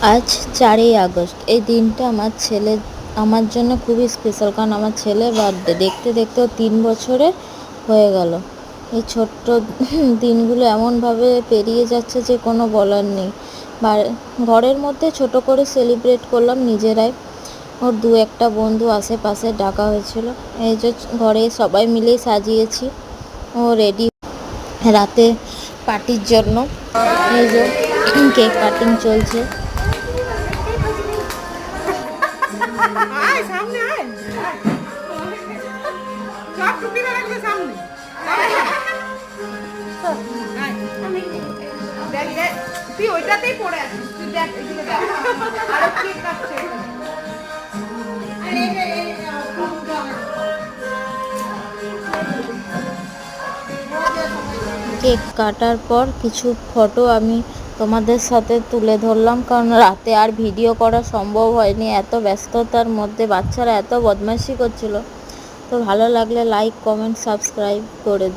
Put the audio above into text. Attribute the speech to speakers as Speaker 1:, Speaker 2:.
Speaker 1: আজ 4ই আগস্ট। এই দিনটা আমার জন্য খুবই স্পেশাল, কারণ আমার ছেলের বার্থডে। দেখতে দেখতেও 3 বছরে হয়ে গেল। এই ছোট্ট দিনগুলো এমনভাবে পেরিয়ে যাচ্ছে যে কোনো বলার নেই। ঘরের মধ্যে ছোট করে সেলিব্রেট করলাম নিজেরাই। ওর দু একটা বন্ধু আশেপাশে ডাকা হয়েছিল। এই যে ঘরে সবাই মিলেই সাজিয়েছি। ও রেডি রাতে পার্টির জন্য। এই যে কেক কাটিং চলছে।
Speaker 2: আয় সামনে আয় সব টুপিটা রাখবে সামনে দেখ দেখ তুই ওইটাতেই পড়ে আছিস তুই দেখ এদিকে দেখ আরো কেক কাটছে
Speaker 1: কেক কাটার পর কিছু ফটো আমি তোমাদের সাথে তুলে ধরলাম, কারণ রাতে আর ভিডিও করা সম্ভব হয়নি, এত ব্যস্ততার মধ্যে বাচ্চারা এত বদমাইশি করছিল। তো ভালো লাগলে লাইক, কমেন্ট, সাবস্ক্রাইব করে